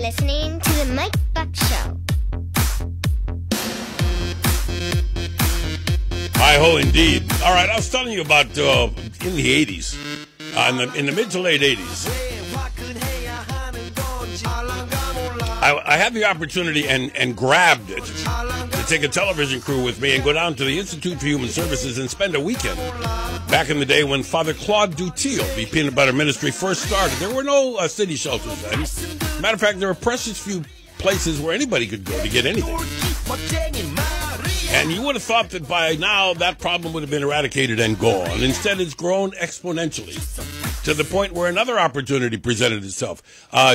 listening to The Mike Buck Show. Hi-ho, indeed. All right, I was telling you about in the 80s, in the mid to late 80s, I had the opportunity and grabbed it to take a television crew with me and go down to the Institute for Human Services and spend a weekend back in the day when Father Claude Dutil, the Peanut Butter Ministry, first started. There were no city shelters then. Matter of fact, there were precious few places where anybody could go to get anything. And you would have thought that by now that problem would have been eradicated and gone. Instead, it's grown exponentially to the point where another opportunity presented itself.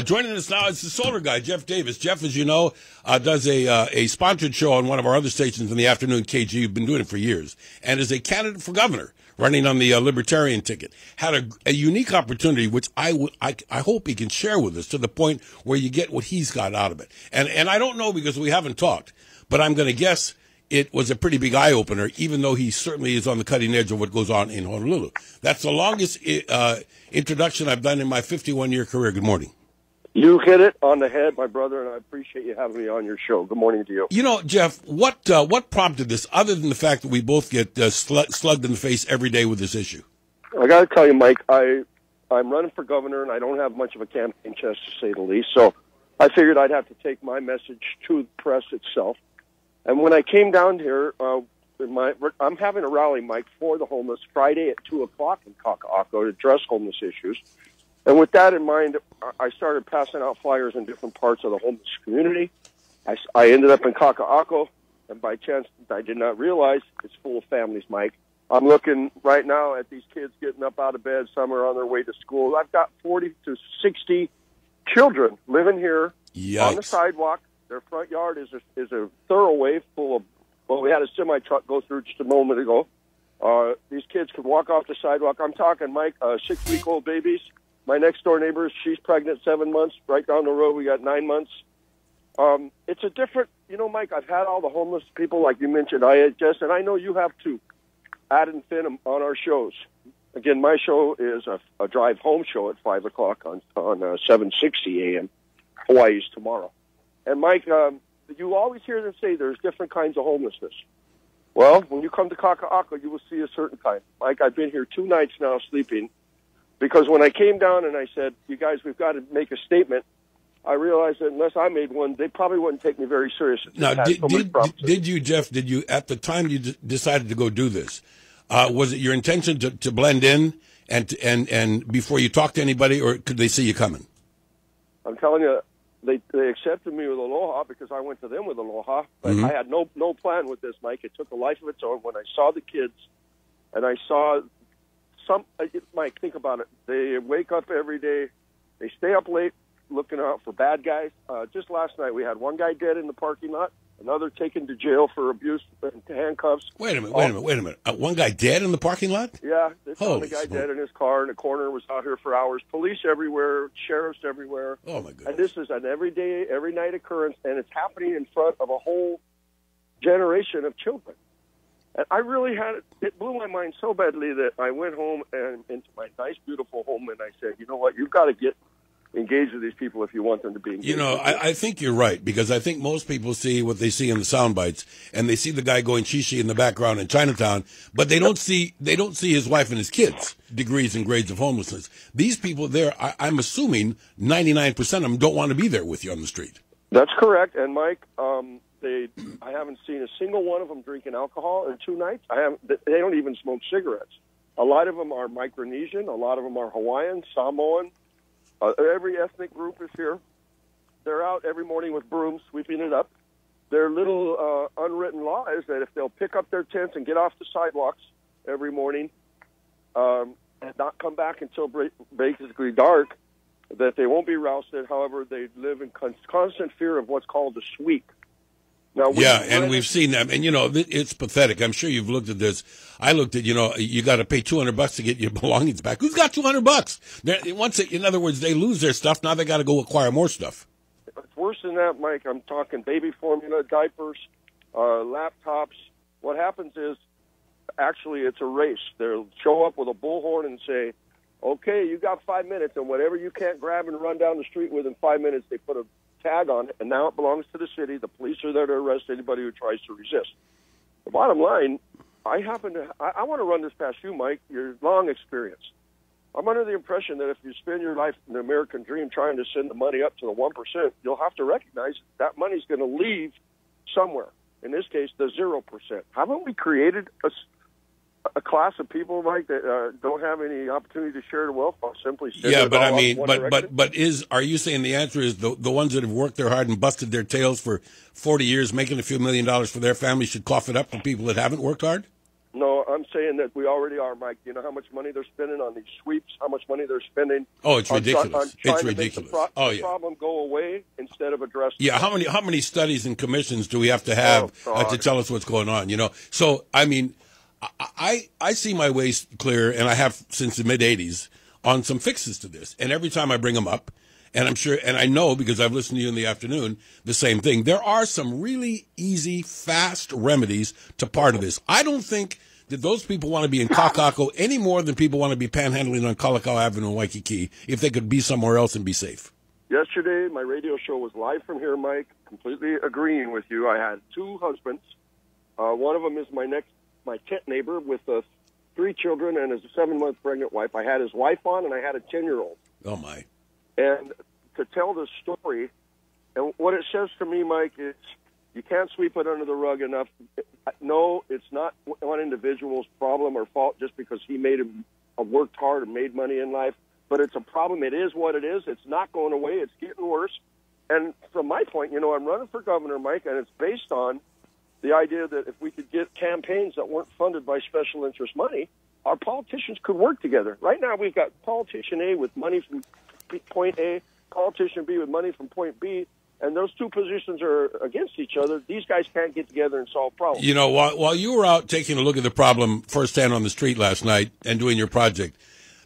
Joining us now is the solar guy, Jeff Davis. Jeff, as you know, does a sponsored show on one of our other stations in the afternoon, KG. You've been doing it for years. And is a candidate for governor, running on the Libertarian ticket. Had a unique opportunity, which I hope he can share with us to the point where you get what he's got out of it. And I don't know because we haven't talked, but I'm going to guess it was a pretty big eye-opener, even though he certainly is on the cutting edge of what goes on in Honolulu. That's the longest introduction I've done in my 51-year career. Good morning. You hit it on the head, my brother, and I appreciate you having me on your show. Good morning to you. You know, Jeff, what prompted this, other than the fact that we both get slugged in the face every day with this issue? I got to tell you, Mike, I'm running for governor, and I don't have much of a campaign chest, to say the least, so I figured I'd have to take my message to the press itself. And when I came down here, I'm having a rally, Mike, for the homeless Friday at 2 o'clock in Kaka to address homeless issues. And with that in mind, I started passing out flyers in different parts of the homeless community. I ended up in Kaka, and by chance, I did not realize it's full of families, Mike. I'm looking right now at these kids getting up out of bed. Some are on their way to school. I've got 40 to 60 children living here on the sidewalk. Their front yard is a thoroughway full of, well, we had a semi-truck go through just a moment ago. These kids could walk off the sidewalk. I'm talking, Mike, 6-week-old babies. My next-door neighbor, she's pregnant 7 months. Right down the road, we got 9 months. It's a different, Mike, I've had all the homeless people, like you mentioned, IHS, and I know you have too, Ad Infinitum on our shows. Again, my show is a drive-home show at 5 o'clock on 7:60 a.m. Hawaii's tomorrow. And, Mike, you always hear them say there's different kinds of homelessness. Well, when you come to Kaka'ako, you will see a certain kind. Mike, I've been here 2 nights now sleeping because when I came down and I said, you guys, we've got to make a statement, I realized that unless I made one, they probably wouldn't take me very seriously. Now, did you, Jeff, at the time you decided to go do this, was it your intention to blend in and before you talk to anybody, or could they see you coming? I'm telling you, They accepted me with aloha because I went to them with aloha. But I had no plan with this, Mike. It took a life of its own when I saw the kids and I saw Mike, think about it. They wake up every day. They stay up late looking out for bad guys. Just last night we had one guy dead in the parking lot, another taken to jail for abuse and handcuffs. Wait a minute. One guy dead in the parking lot? Yeah, they found a guy dead in his car, and the coroner was out here for hours. Police everywhere, sheriffs everywhere. Oh, my goodness. And this is an everyday, every night occurrence, and it's happening in front of a whole generation of children. And I really it blew my mind so badly that I went home and into my nice, beautiful home, and I said, you know what, you've got to get engage with these people if you want them to be engaged. I think you're right, because I think most people see what they see in the sound bites, and they see the guy going shishi in the background in Chinatown, but they don't see his wife and his kids' degrees and grades of homelessness. These people there, I'm assuming 99% of them don't want to be there with you on the street. That's correct. And Mike, I haven't seen a single one of them drinking alcohol in 2 nights. They don't even smoke cigarettes. A lot of them are Micronesian. A lot of them are Hawaiian, Samoan. Every ethnic group is here. They're out every morning with brooms, sweeping it up. Their little unwritten law is that if they'll pick up their tents and get off the sidewalks every morning and not come back until basically dark, that they won't be rousted. However, they live in constant fear of what's called a sweep. Now, we've seen them, and it's pathetic. I'm sure you've looked at this. I looked at, you got to pay $200 to get your belongings back. Who's got $200? In other words, they lose their stuff. Now they got to go acquire more stuff. It's worse than that, Mike. I'm talking baby formula, diapers, laptops. What happens is, actually, it's a race. They'll show up with a bullhorn and say, okay, you got 5 minutes, and whatever you can't grab and run down the street with in 5 minutes, they put a tag on it, and now it belongs to the city. The police are there to arrest anybody who tries to resist. The bottom line, I want to run this past you, Mike, your long experience. I'm under the impression that if you spend your life in the American dream trying to send the money up to the 1%, you'll have to recognize that money's going to leave somewhere. In this case, the 0%. Haven't we created a class of people, Mike, that don't have any opportunity to share the wealth? I'll simply send yeah, it but all I mean, up one direction? are you saying the answer is the ones that have worked their hard and busted their tails for 40 years, making a few $1 million for their family, should cough it up for people that haven't worked hard? No, I'm saying that we already are, Mike. You know how much money they're spending on these sweeps, how much money they're spending? Oh, it's ridiculous. It's ridiculous. The problem go away instead of address. Yeah, how many studies and commissions do we have to have to tell us what's going on? You know, so I mean, I see my way clear, and I have since the mid '80s on some fixes to this. And every time I bring them up, and I'm sure, and I know because I've listened to you in the afternoon, the same thing. There are some really easy, fast remedies to part of this. I don't think that those people want to be in Kaka any more than people want to be panhandling on Kalakau Avenue in Waikiki if they could be somewhere else and be safe. Yesterday, my radio show was live from here, Mike, completely agreeing with you. I had two husbands. One of them is my tent neighbor with 3 children and his 7-month pregnant wife. I had his wife on, and I had a 10-year-old. Oh, my. And to tell the story, and what it says to me, Mike, is you can't sweep it under the rug enough. No, it's not one individual's problem or fault just because he worked hard and made money in life, but it's a problem. It is what it is. It's not going away. It's getting worse. And from my point, you know, I'm running for governor, Mike, and it's based on the idea that if we could get campaigns that weren't funded by special interest money, our politicians could work together. Right now, we've got politician A with money from point A, politician B with money from point B, and those two positions are against each other. These guys can't get together and solve problems. You know, while you were out taking a look at the problem firsthand on the street last night and doing your project,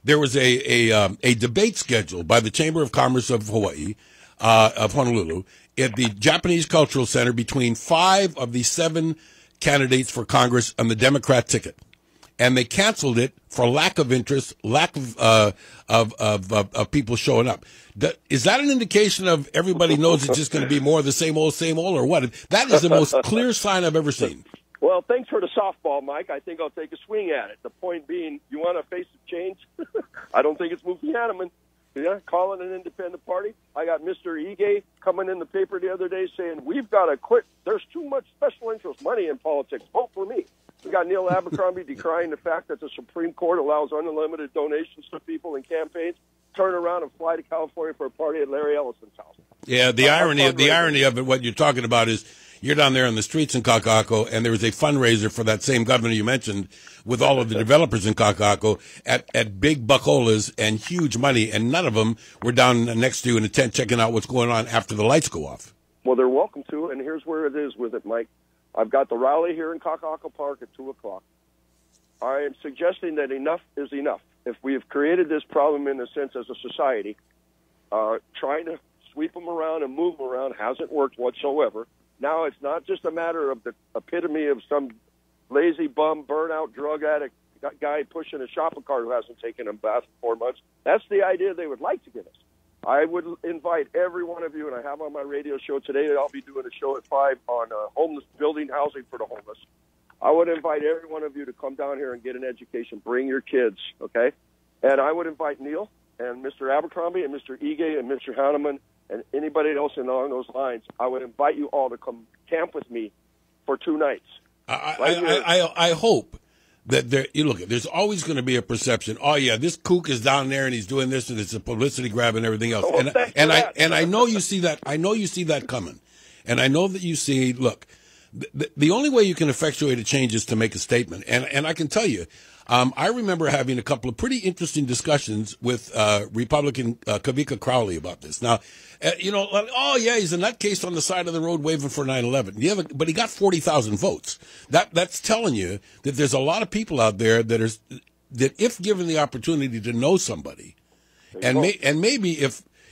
there was a debate scheduled by the Chamber of Commerce of Hawaii, of Honolulu, at the Japanese Cultural Center between 5 of the 7 candidates for Congress on the Democrat ticket. And they canceled it for lack of interest, lack of people showing up. Is that an indication of everybody knows it's just going to be more of the same old, or what? That is the most clear sign I've ever seen. Well, thanks for the softball, Mike. I think I'll take a swing at it. The point being, you want a face of change? I don't think it's Mufi Hanneman. Yeah, calling an independent party. I got Mr. Ige coming in the paper the other day saying, we've got to quit. There's too much special interest money in politics. Vote for me. We got Neil Abercrombie decrying the fact that the Supreme Court allows unlimited donations to people in campaigns. Turn around and fly to California for a party at Larry Ellison's house. Yeah, the irony of it, what you're talking about is you're down there in the streets in Kaka'ako, and there was a fundraiser for that same governor you mentioned with all of the developers in Kaka'ako at big buckolas and huge money, and none of them were down next to you in a tent checking out what's going on after the lights go off. Well, they're welcome to, and here's where it is with it, Mike. I've got the rally here in Kaka'ako Park at 2 o'clock. I am suggesting that enough is enough. If we have created this problem in a sense as a society, trying to sweep them around and move them around hasn't worked whatsoever. Now it's not just a matter of the epitome of some lazy bum, burnout, drug addict guy pushing a shopping cart who hasn't taken a bath in 4 months. That's the idea they would like to get us. I would invite every one of you, and I have on my radio show today, I'll be doing a show at 5 on homeless building housing for the homeless. I would invite every one of you to come down here and get an education. Bring your kids, okay? And I would invite Neil and Mr. Abercrombie and Mr. Ige and Mr. Hanneman and anybody else along those lines. I would invite you all to come camp with me for 2 nights. I hope that there's always going to be a perception. Oh yeah, this kook is down there and he's doing this and it's a publicity grab and everything else. I know you see that. I know you see that coming, and I know that you see. Look, the only way you can effectuate a change is to make a statement. And I can tell you, I remember having a couple of pretty interesting discussions with Republican Kavika Crowley about this. Now, oh yeah, he's a nutcase on the side of the road waving for 9/11. Yeah, but he got 40,000 votes. That's telling you that there's a lot of people out there that if given the opportunity to know somebody, and maybe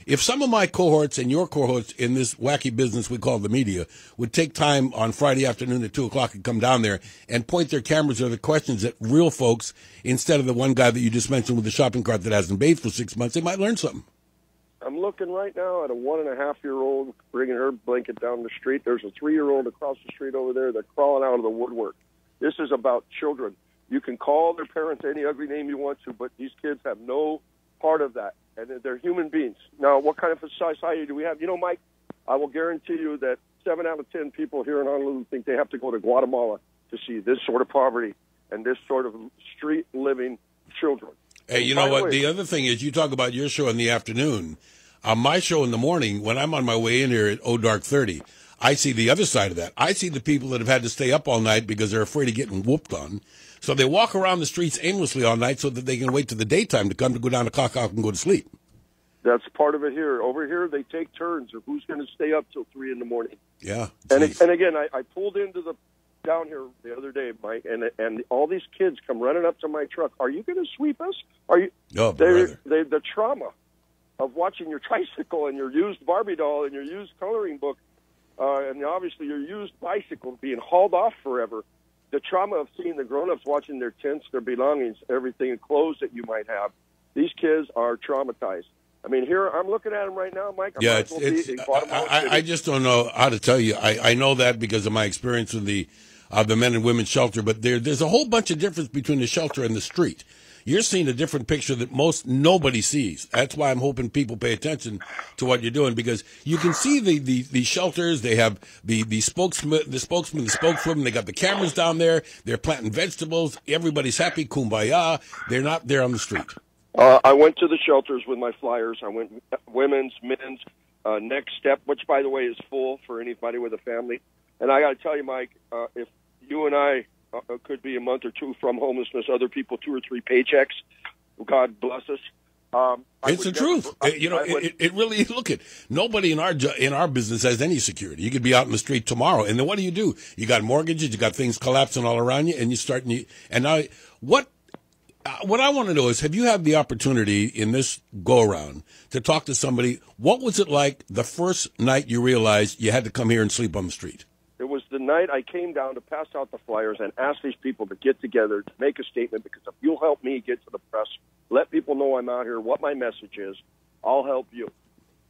if some of my cohorts and your cohorts in this wacky business we call the media would take time on Friday afternoon at 2:00 and come down there and point their cameras or the questions at real folks instead of the one guy that you just mentioned with the shopping cart that hasn't bathed for 6 months, they might learn something. I'm looking right now at a 1.5-year-old bringing her blanket down the street. There's a 3-year-old across the street over there that's crawling out of the woodwork. This is about children. You can call their parents any ugly name you want to, but these kids have no part of that, and they're human beings. Now, what kind of a society do we have? You know, Mike, I will guarantee you that 7 out of 10 people here in Honolulu think they have to go to Guatemala to see this sort of poverty and this sort of street-living children. Hey, you know what? The other thing is you talk about your show in the afternoon. On my show in the morning, when I'm on my way in here at dark 30, I see the other side of that. I see the people that have had to stay up all night because they're afraid of getting whooped on. So they walk around the streets aimlessly all night so that they can wait till the daytime to come to go down to Kaka and go to sleep. That's part of it here. Over here, they take turns of who's going to stay up till 3 in the morning. Yeah. And again, I pulled into the down here the other day, Mike, and all these kids come running up to my truck. Are you going to sweep us? Are you? Oh, the trauma of watching your tricycle and your used Barbie doll and your used coloring book, and obviously your used bicycle being hauled off forever. The trauma of seeing the grown-ups watching their tents, their belongings, everything, and clothes that you might have. These kids are traumatized. I mean, here, I'm looking at them right now, Mike. I just don't know how to tell you. I know that because of my experience with the men and women's shelter, but there's a whole bunch of difference between the shelter and the street. You're seeing a different picture that nobody sees. That's why I'm hoping people pay attention to what you're doing, because you can see the shelters. They have the spokesman, the spokeswoman. They got the cameras down there. They're planting vegetables. Everybody's happy. Kumbaya. They're not there on the street. I went to the shelters with my flyers. I went women's, men's, Next Step, which, by the way, is full for anybody with a family. And I got to tell you, Mike, if you and I could be a month or two from homelessness, other people 2 or 3 paychecks, God bless us. It's the truth. It really, look at, nobody in our business has any security. You could be out in the street tomorrow, and then what do? You got mortgages, you got things collapsing all around you, and now what I want to know is, have you had the opportunity in this go-around to talk to somebody? What was it like the first night you realized you had to come here and sleep on the street? It was the night I came down to pass out the flyers and ask these people to get together to make a statement, because if you'll help me get to the press, let people know I'm out here, what my message is, I'll help you.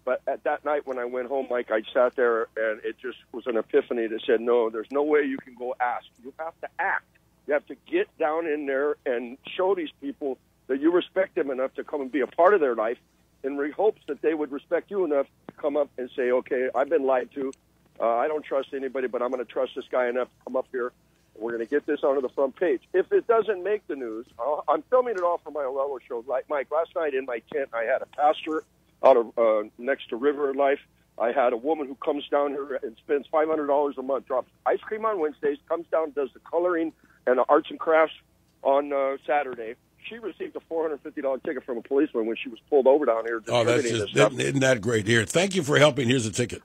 But at that night when I went home, Mike, I sat there and it just was an epiphany that said, no, there's no way you can go ask. You have to act. You have to get down in there and show these people that you respect them enough to come and be a part of their life, in hopes that they would respect you enough to come up and say, okay, I've been lied to. I don't trust anybody, but I'm going to trust this guy enough to come up here. We're going to get this onto the front page. If it doesn't make the news, I'm filming it all for my Olelo show. Like Mike, last night in my tent, I had a pastor out of next to River Life. I had a woman who comes down here and spends $500 a month, drops ice cream on Wednesdays, comes down, does the coloring and the arts and crafts on Saturday. She received a $450 ticket from a policeman when she was pulled over down here. Oh, isn't that great? Here, thank you for helping. Here's a ticket.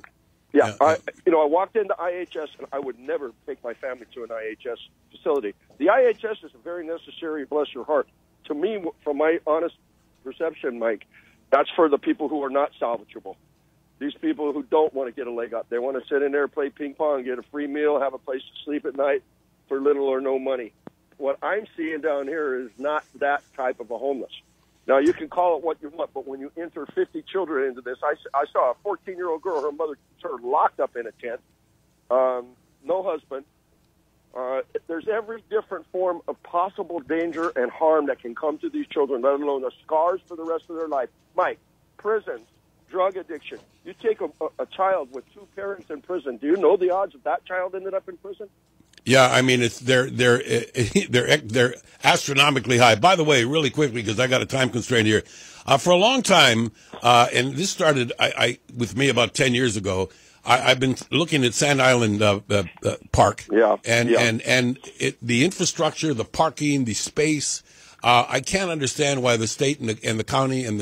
Yeah, I walked into IHS, and I would never take my family to an IHS facility. The IHS is a very necessary, bless your heart. To me, from my honest perception, Mike, that's for the people who are not salvageable. These people who don't want to get a leg up. They want to sit in there, play ping pong, get a free meal, have a place to sleep at night for little or no money. What I'm seeing down here is not that type of a homeless. Now, you can call it what you want, but when you enter 50 children into this, I saw a 14-year-old girl, her mother her locked up in a tent, no husband. There's every different form of possible danger and harm that can come to these children, let alone the scars for the rest of their life. Mike, prisons, drug addiction. You take a child with 2 parents in prison. Do you know the odds of that child ended up in prison? Yeah, I mean, they're astronomically high. By the way, really quickly, because I got a time constraint here, for a long time, and this started with me about 10 years ago. I've been looking at Sand Island Park, and the infrastructure, the parking, the space. I can't understand why the state and the county and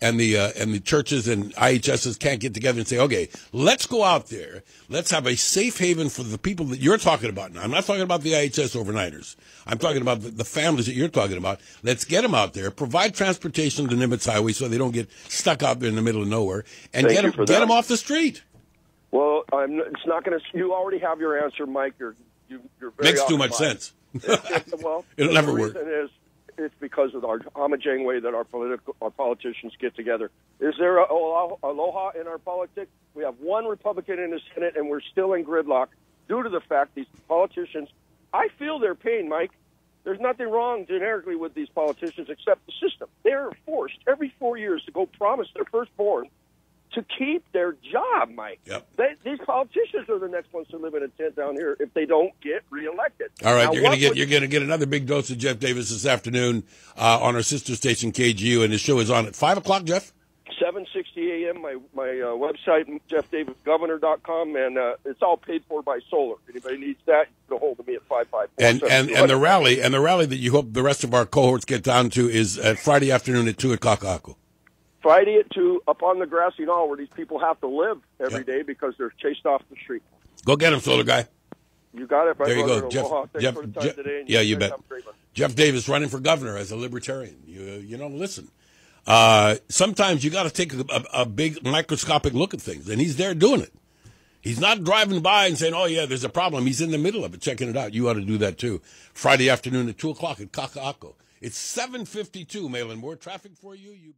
and the churches and IHSs can't get together and say, okay, let's go out there. Let's have a safe haven for the people that you're talking about now. I'm not talking about the IHS overnighters. I'm talking about the families that you're talking about. Let's get them out there, provide transportation to Nimitz Highway so they don't get stuck out there in the middle of nowhere, and get them off the street. Well, it's not going to. You already have your answer, Mike. You're very makes too much sense. Well, it'll never work. It's because of our homogene way that our politicians get together. Is there a aloha in our politics? We have one Republican in the Senate, and we're still in gridlock due to the fact these politicians. I feel their pain, Mike. There's nothing wrong generically with these politicians except the system. They're forced every 4 years to go promise their firstborn to keep their job, Mike. Yep. These politicians are the next ones to live in a tent down here if they don't get reelected. All right, you're going to get another big dose of Jeff Davis this afternoon on our sister station KGU, and his show is on at 5:00. Jeff. 7:60 a.m. My website, jeffdavisgovernor.com, and it's all paid for by solar. If anybody needs that, you can get a hold of me at 554. And the rally that you hope the rest of our cohorts get down to is Friday afternoon at 2 at Kaka. Friday at 2, up on the grassy knoll where these people have to live every day because they're chased off the street. Go get them, solar guy. You got it. There you go, Jeff. Thanks for the time today. Yeah, you bet. Jeff Davis running for governor as a libertarian. Listen. Sometimes you got to take a big microscopic look at things, and he's there doing it. He's not driving by and saying, "Oh yeah, there's a problem." He's in the middle of it, checking it out. You ought to do that too. Friday afternoon at 2:00 at Kaka. It's 7:52. Malin, more traffic for you.